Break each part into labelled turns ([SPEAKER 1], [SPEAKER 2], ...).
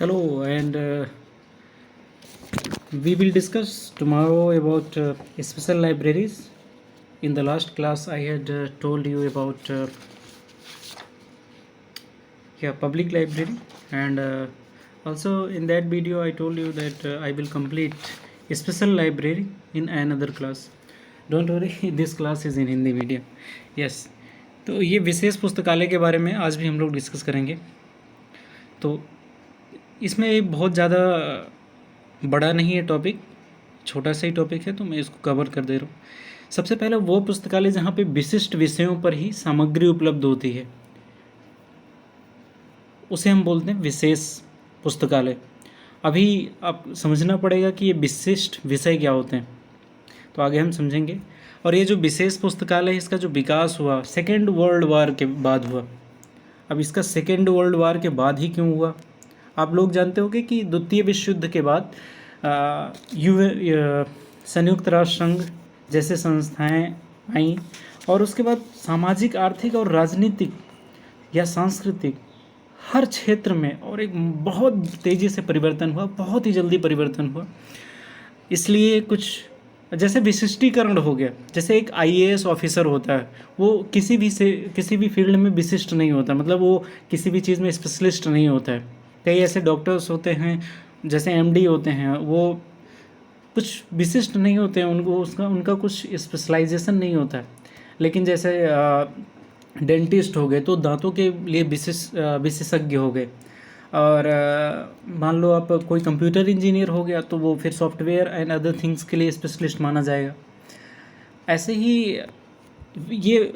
[SPEAKER 1] Hello, and we will discuss tomorrow about special libraries. In the last class, I had told you about public library, and also in that video, I told you that I will complete a special library in another class. Don't worry, this class is in Hindi medium. Yes, तो ये विशेष पुस्तकालय के बारे में आज भी हम लोग डिस्कस करेंगे। तो इसमें एक बहुत ज़्यादा बड़ा नहीं है टॉपिक, छोटा सा ही टॉपिक है, तो मैं इसको कवर कर दे रहा हूँ। सबसे पहले वो पुस्तकालय जहाँ पे विशिष्ट विषयों पर ही सामग्री उपलब्ध होती है, उसे हम बोलते हैं विशेष पुस्तकालय। अभी आप समझना पड़ेगा कि ये विशिष्ट विषय क्या होते हैं, तो आगे हम समझेंगे। और ये जो विशेष पुस्तकालय है, इसका जो विकास हुआ सेकेंड वर्ल्ड वार के बाद हुआ। अब इसका सेकेंड वर्ल्ड वार के बाद ही क्यों हुआ? आप लोग जानते होंगे कि द्वितीय विश्व युद्ध के बाद संयुक्त राष्ट्र संघ जैसे संस्थाएं आईं, और उसके बाद सामाजिक, आर्थिक और राजनीतिक या सांस्कृतिक हर क्षेत्र में और एक बहुत तेज़ी से परिवर्तन हुआ, बहुत ही जल्दी परिवर्तन हुआ। इसलिए कुछ जैसे विशिष्टीकरण हो गया। जैसे एक आईएएस ऑफिसर होता है, वो किसी भी फील्ड में विशिष्ट नहीं होता, मतलब वो किसी भी चीज़ में स्पेशलिस्ट नहीं होता है। कई ऐसे डॉक्टर्स होते हैं, जैसे एमडी होते हैं, वो कुछ विशिष्ट नहीं होते हैं, उनका कुछ स्पेशलाइजेशन नहीं होता है। लेकिन जैसे डेंटिस्ट हो गए तो दांतों के लिए विशेषज्ञ हो गए, और मान लो आप कोई कंप्यूटर इंजीनियर हो गया तो वो फिर सॉफ्टवेयर एंड अदर थिंग्स के लिए स्पेशलिस्ट माना जाएगा। ऐसे ही ये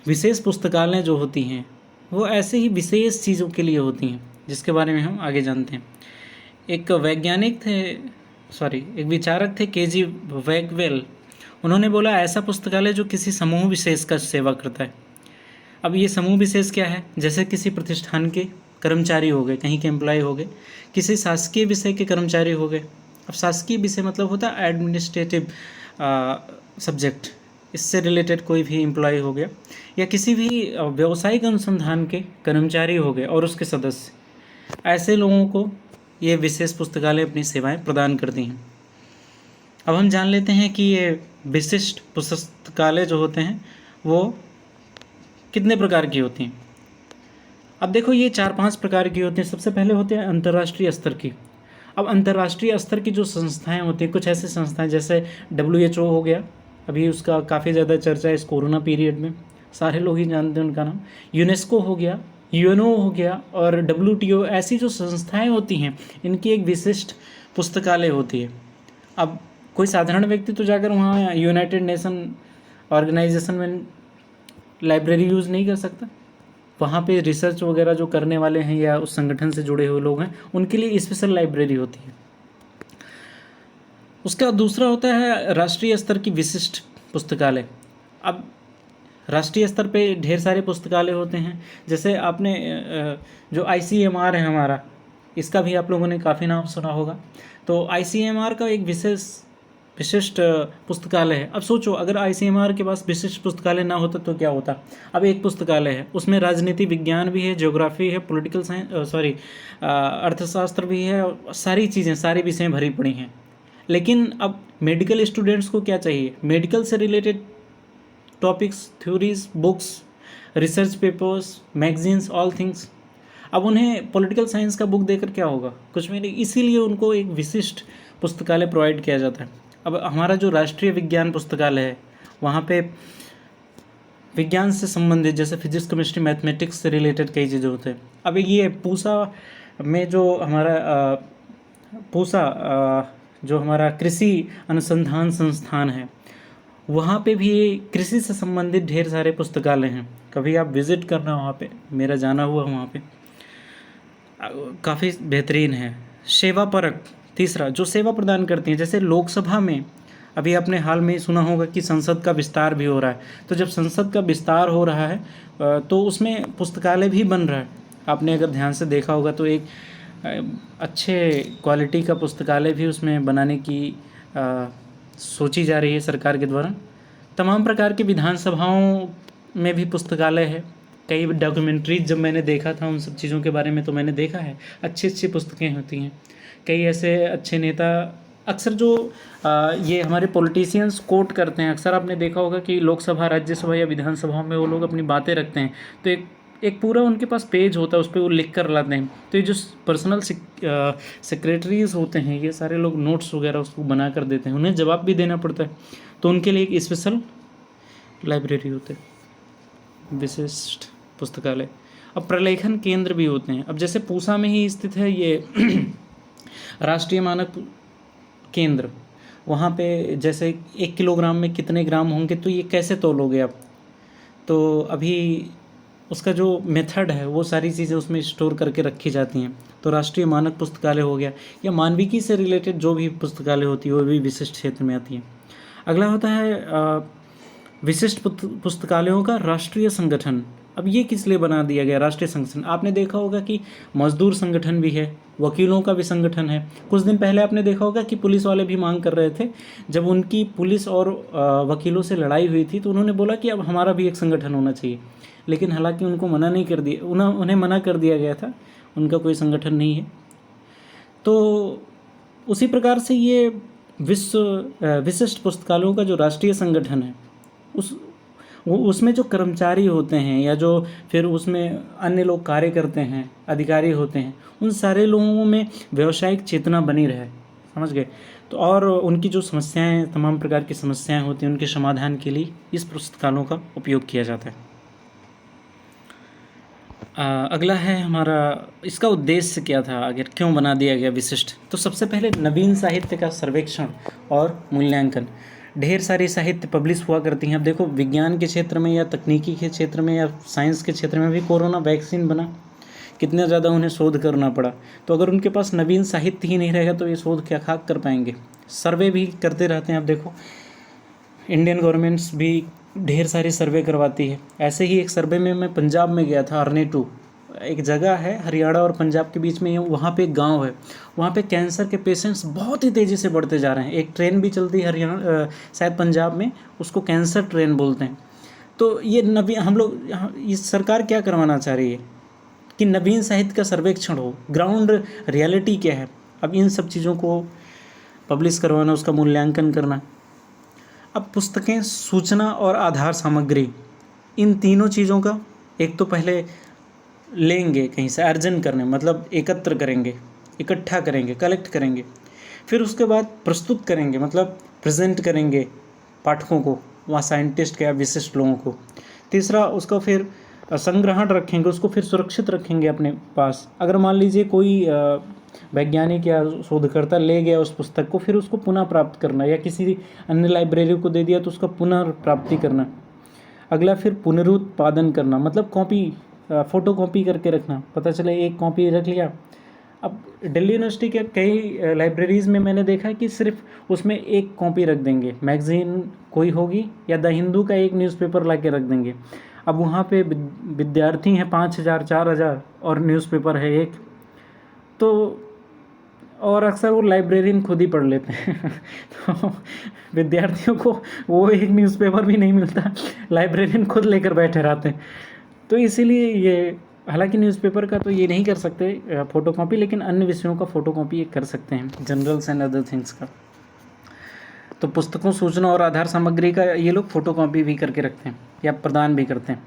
[SPEAKER 1] विशेष पुस्तकालय जो होती हैं वो ऐसे ही विशेष चीज़ों के लिए होती हैं, जिसके बारे में हम आगे जानते हैं। एक विचारक थे केजी वैगवेल। उन्होंने बोला, ऐसा पुस्तकालय जो किसी समूह विशेष का सेवा करता है। अब ये समूह विशेष क्या है? जैसे किसी प्रतिष्ठान के कर्मचारी हो गए, कहीं के एम्प्लॉय हो गए, किसी शासकीय विषय के कर्मचारी हो गए। अब शासकीय विषय मतलब होता है एडमिनिस्ट्रेटिव सब्जेक्ट, इससे रिलेटेड कोई भी एम्प्लॉय हो गया, या किसी भी व्यावसायिक अनुसंधान के कर्मचारी हो गए और उसके सदस्य। ऐसे लोगों को ये विशेष पुस्तकालय अपनी सेवाएं प्रदान करती हैं। अब हम जान लेते हैं कि ये विशिष्ट पुस्तकालय जो होते हैं वो कितने प्रकार की होती हैं। अब देखो, ये 4-5 प्रकार की होती हैं। सबसे पहले होते हैं अंतर्राष्ट्रीय स्तर की। अब अंतर्राष्ट्रीय स्तर की जो संस्थाएं होती हैं, कुछ ऐसी संस्थाएं जैसे WHO हो गया, अभी उसका काफ़ी ज़्यादा चर्चा है इस कोरोना पीरियड में, सारे लोग ही जानते हैं उनका नाम। यूनेस्को हो गया, UNO हो गया, और WTO। ऐसी जो संस्थाएं होती हैं, इनकी एक विशिष्ट पुस्तकालय होती है। अब कोई साधारण व्यक्ति तो जाकर वहाँ यूनाइटेड नेशन ऑर्गेनाइजेशन में लाइब्रेरी यूज़ नहीं कर सकता। वहाँ पे रिसर्च वगैरह जो करने वाले हैं या उस संगठन से जुड़े हुए लोग हैं, उनके लिए स्पेशल लाइब्रेरी होती है। उसका दूसरा होता है राष्ट्रीय स्तर की विशिष्ट पुस्तकालय। अब राष्ट्रीय स्तर पे ढेर सारे पुस्तकालय होते हैं। जैसे आपने जो ICMR है हमारा, इसका भी आप लोगों ने काफ़ी नाम सुना होगा। तो ICMR का एक विशिष्ट पुस्तकालय है। अब सोचो, अगर ICMR के पास विशिष्ट पुस्तकालय ना होता तो क्या होता? अब एक पुस्तकालय है, उसमें राजनीति विज्ञान भी है, ज्योग्राफी है, पॉलिटिकल साइंस अर्थशास्त्र भी है, सारी चीज़ें, सारी विषय भरी पड़ी हैं। लेकिन अब मेडिकल स्टूडेंट्स को क्या चाहिए? मेडिकल से related topics, theories, books, research papers, magazines, all things. अब उन्हें पॉलिटिकल साइंस का बुक देकर क्या होगा? कुछ भी नहीं। इसीलिए उनको एक विशिष्ट पुस्तकालय प्रोवाइड किया जाता है। अब हमारा जो राष्ट्रीय विज्ञान पुस्तकालय है, वहाँ पे विज्ञान से संबंधित जैसे फिजिक्स, केमिस्ट्री, मैथमेटिक्स से रिलेटेड कई चीज़ें होते हैं। अब ये पूसा में जो हमारा जो हमारा कृषि अनुसंधान संस्थान है, वहाँ पे भी कृषि से संबंधित ढेर सारे पुस्तकालय हैं। कभी आप विज़िट करना वहाँ पे, मेरा जाना हुआ वहाँ पे, काफ़ी बेहतरीन है। सेवा परक, तीसरा, जो सेवा प्रदान करती हैं। जैसे लोकसभा में अभी आपने हाल में सुना होगा कि संसद का विस्तार भी हो रहा है। तो जब संसद का विस्तार हो रहा है तो उसमें पुस्तकालय भी बन रहा है। आपने अगर ध्यान से देखा होगा तो एक अच्छे क्वालिटी का पुस्तकालय भी उसमें बनाने की सोची जा रही है सरकार के द्वारा। तमाम प्रकार की विधानसभाओं में भी पुस्तकालय है। कई डॉक्यूमेंट्रीज जब मैंने देखा था उन सब चीज़ों के बारे में, तो मैंने देखा है अच्छी अच्छी पुस्तकें होती हैं। कई ऐसे अच्छे नेता अक्सर जो ये हमारे पॉलिटिशियंस कोट करते हैं, अक्सर आपने देखा होगा कि लोकसभा, राज्यसभा या विधानसभा में वो लोग अपनी बातें रखते हैं, तो एक एक पूरा उनके पास पेज होता है, उस पर वो लिख कर लाते हैं। तो ये जो पर्सनल सेक्रेटरीज होते हैं, ये सारे लोग नोट्स वगैरह उसको बना कर देते हैं, उन्हें जवाब भी देना पड़ता है, तो उनके लिए एक स्पेशल लाइब्रेरी होते हैं, विशिष्ट पुस्तकालय। अब प्रलेखन केंद्र भी होते हैं। अब जैसे पूसा में ही स्थित है ये राष्ट्रीय मानक केंद्र, वहाँ पे जैसे 1 किलोग्राम में कितने ग्राम होंगे, तो ये कैसे तौलोगे आप? तो अभी उसका जो मेथड है वो सारी चीज़ें उसमें स्टोर करके रखी जाती हैं। तो राष्ट्रीय मानक पुस्तकालय हो गया, या मानविकी से रिलेटेड जो भी पुस्तकालय होती है वो भी विशिष्ट क्षेत्र में आती है। अगला होता है विशिष्ट पुस्तकालयों का राष्ट्रीय संगठन। अब ये किस लिए बना दिया गया राष्ट्रीय संगठन? आपने देखा होगा कि मजदूर संगठन भी है, वकीलों का भी संगठन है। कुछ दिन पहले आपने देखा होगा कि पुलिस वाले भी मांग कर रहे थे, जब उनकी पुलिस और वकीलों से लड़ाई हुई थी, तो उन्होंने बोला कि अब हमारा भी एक संगठन होना चाहिए। लेकिन हालांकि उनको मना नहीं कर दिया, उन्हें मना कर दिया गया था, उनका कोई संगठन नहीं है। तो उसी प्रकार से ये विशिष्ट पुस्तकालयों का जो राष्ट्रीय संगठन है, उसमें जो कर्मचारी होते हैं या जो फिर उसमें अन्य लोग कार्य करते हैं, अधिकारी होते हैं, उन सारे लोगों में व्यावसायिक चेतना बनी रहे, समझ गए? तो और उनकी जो समस्याएं, तमाम प्रकार की समस्याएं होती हैं, उनके समाधान के लिए इस पुस्तकालयों का उपयोग किया जाता है। अगला है हमारा, इसका उद्देश्य क्या था, आखिर क्यों बना दिया गया विशिष्ट? तो सबसे पहले नवीन साहित्य का सर्वेक्षण और मूल्यांकन। ढेर सारी साहित्य पब्लिश हुआ करती हैं। अब देखो, विज्ञान के क्षेत्र में या तकनीकी के क्षेत्र में या साइंस के क्षेत्र में भी कोरोना वैक्सीन बना, कितना ज़्यादा उन्हें शोध करना पड़ा। तो अगर उनके पास नवीन साहित्य ही नहीं रहेगा तो ये शोध क्या खाक कर पाएंगे? सर्वे भी करते रहते हैं। अब देखो, इंडियन गवर्नमेंट्स भी ढेर सारी सर्वे करवाती है। ऐसे ही एक सर्वे में मैं पंजाब में गया था, अर्नेटू एक जगह है हरियाणा और पंजाब के बीच में, वहाँ पे एक गांव है, वहाँ पे कैंसर के पेशेंट्स बहुत ही तेज़ी से बढ़ते जा रहे हैं। एक ट्रेन भी चलती है हरियाणा, शायद पंजाब में, उसको कैंसर ट्रेन बोलते हैं। तो ये हम लोग ये सरकार क्या करवाना चाह रही है कि नवीन साहित्य का सर्वेक्षण हो, ग्राउंड रियलिटी क्या है। अब इन सब चीज़ों को पब्लिश करवाना, उसका मूल्यांकन करना। अब पुस्तकें, सूचना और आधार सामग्री, इन तीनों चीज़ों का एक तो पहले लेंगे कहीं से, अर्जन करने मतलब एकत्र करेंगे, इकट्ठा करेंगे, कलेक्ट करेंगे। फिर उसके बाद प्रस्तुत करेंगे, मतलब प्रेजेंट करेंगे पाठकों को, वहाँ साइंटिस्ट के या विशिष्ट लोगों को। तीसरा, उसका फिर संग्रहण रखेंगे, उसको फिर सुरक्षित रखेंगे अपने पास। अगर मान लीजिए कोई वैज्ञानिक या शोधकर्ता ले गया उस पुस्तक को, फिर उसको पुनः प्राप्त करना, या किसी अन्य लाइब्रेरी को दे दिया तो उसका पुनः प्राप्ति करना। अगला फिर पुनरुत्पादन करना, मतलब कॉपी, फ़ोटो कॉपी करके रखना। पता चले एक कॉपी रख लिया। अब दिल्ली यूनिवर्सिटी के कई लाइब्रेरीज़ में मैंने देखा कि सिर्फ उसमें एक कॉपी रख देंगे, मैगज़ीन कोई होगी या द हिंदू का एक न्यूज़पेपर ला के रख देंगे। अब वहाँ पे विद्यार्थी हैं 5000 4000 और न्यूज़पेपर है एक, तो और अक्सर वो लाइब्रेरियन खुद ही पढ़ लेते हैं तो विद्यार्थियों को वो एक न्यूज़पेपर भी नहीं मिलता, लाइब्रेरियन खुद लेकर बैठे रहते हैं। तो इसीलिए ये, हालांकि न्यूज़पेपर का तो ये नहीं कर सकते फ़ोटो कॉपी, लेकिन अन्य विषयों का फ़ोटो कॉपी कर सकते हैं, जनरल्स एंड अदर थिंग्स का। तो पुस्तकों, सूचना और आधार सामग्री का ये लोग फ़ोटो कॉपी भी करके रखते हैं या प्रदान भी करते हैं।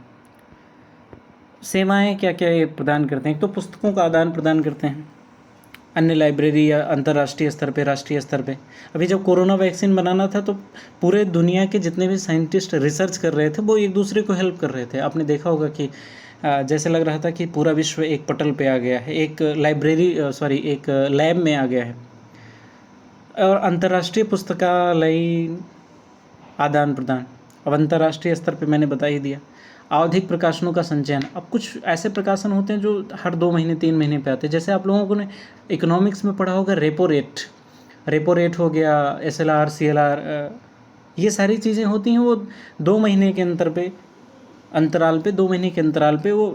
[SPEAKER 1] सेवाएं क्या क्या ये प्रदान करते हैं? एक तो पुस्तकों का आदान प्रदान करते हैं अन्य लाइब्रेरी या अंतर्राष्ट्रीय स्तर पे, राष्ट्रीय स्तर पे। अभी जब कोरोना वैक्सीन बनाना था तो पूरे दुनिया के जितने भी साइंटिस्ट रिसर्च कर रहे थे वो एक दूसरे को हेल्प कर रहे थे। आपने देखा होगा कि जैसे लग रहा था कि पूरा विश्व एक पटल पे आ गया है, एक एक लैब में आ गया है। और अंतर्राष्ट्रीय पुस्तकालय आदान प्रदान, अब अंतर्राष्ट्रीय स्तर पे मैंने बता ही दिया। आवधिक प्रकाशनों का संचयन, अब कुछ ऐसे प्रकाशन होते हैं जो हर 2 महीने 3 महीने पे आते हैं। जैसे आप लोगों को ने इकोनॉमिक्स में पढ़ा होगा रेपो रेट हो गया, SLR CLR, ये सारी चीज़ें होती हैं, वो 2 महीने के अंतराल पे 2 महीने के अंतराल पे वो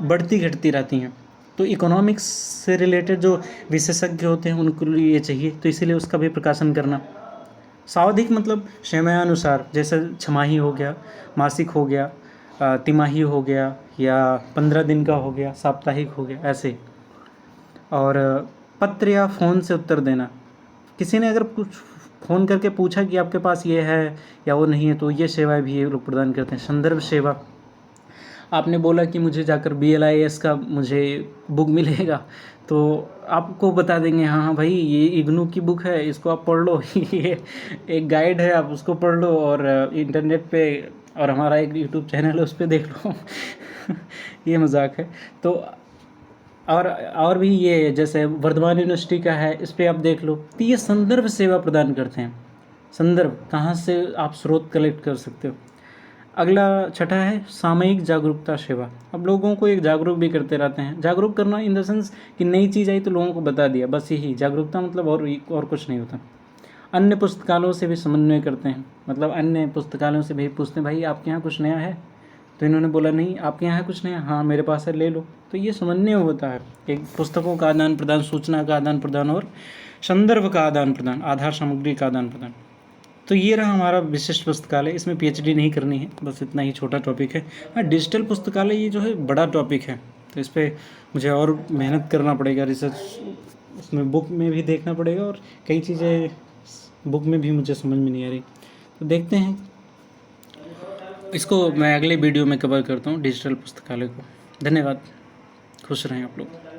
[SPEAKER 1] बढ़ती घटती रहती हैं। तो इकोनॉमिक्स से रिलेटेड जो विशेषज्ञ होते हैं उनको लिए ये चाहिए, तो इसीलिए उसका भी प्रकाशन करना। सावधिक मतलब समयानुसार, जैसे छमाही हो गया, मासिक हो गया, तिमाही हो गया या 15 दिन का हो गया, साप्ताहिक हो गया, ऐसे। और पत्र या फ़ोन से उत्तर देना, किसी ने अगर कुछ फ़ोन करके पूछा कि आपके पास ये है या वो नहीं है, तो ये सेवाएं भी ये लोग प्रदान करते हैं। संदर्भ सेवा, आपने बोला कि मुझे जाकर BLIS का मुझे बुक मिलेगा, तो आपको बता देंगे हाँ हाँ भाई ये इग्नू की बुक है, इसको आप पढ़ लो ये एक गाइड है, आप उसको पढ़ लो, और इंटरनेट पे, और हमारा एक यूट्यूब चैनल है उस पर देख लो ये मजाक है। तो और भी ये जैसे वर्धमान यूनिवर्सिटी का है, इस पर आप देख लो। तो ये संदर्भ सेवा प्रदान करते हैं। संदर्भ कहाँ से आप स्रोत कलेक्ट कर सकते हो। अगला छठा है सामयिक जागरूकता सेवा। अब लोगों को एक जागरूक भी करते रहते हैं। जागरूक करना इन द सेंस कि नई चीज़ आई तो लोगों को बता दिया, बस यही जागरूकता मतलब, और कुछ नहीं होता। अन्य पुस्तकालयों से भी समन्वय करते हैं, मतलब अन्य पुस्तकालयों से भी पूछते हैं भाई आपके यहाँ कुछ नया है, तो इन्होंने बोला नहीं आपके यहाँ है कुछ नया, हाँ मेरे पास है ले लो। तो ये समन्वय होता है, एक पुस्तकों का आदान प्रदान, सूचना का आदान प्रदान और संदर्भ का आदान प्रदान, आधार सामग्री का आदान प्रदान। तो ये रहा हमारा विशिष्ट पुस्तकालय। इसमें PhD नहीं करनी है, बस इतना ही छोटा टॉपिक है। हाँ, डिजिटल पुस्तकालय ये जो है बड़ा टॉपिक है, तो इस पर मुझे और मेहनत करना पड़ेगा, रिसर्च उसमें बुक में भी देखना पड़ेगा, और कई चीज़ें बुक में भी मुझे समझ में नहीं आ रही। तो देखते हैं, इसको मैं अगले वीडियो में कवर करता हूँ डिजिटल पुस्तकालय को। धन्यवाद, खुश रहें आप लोग।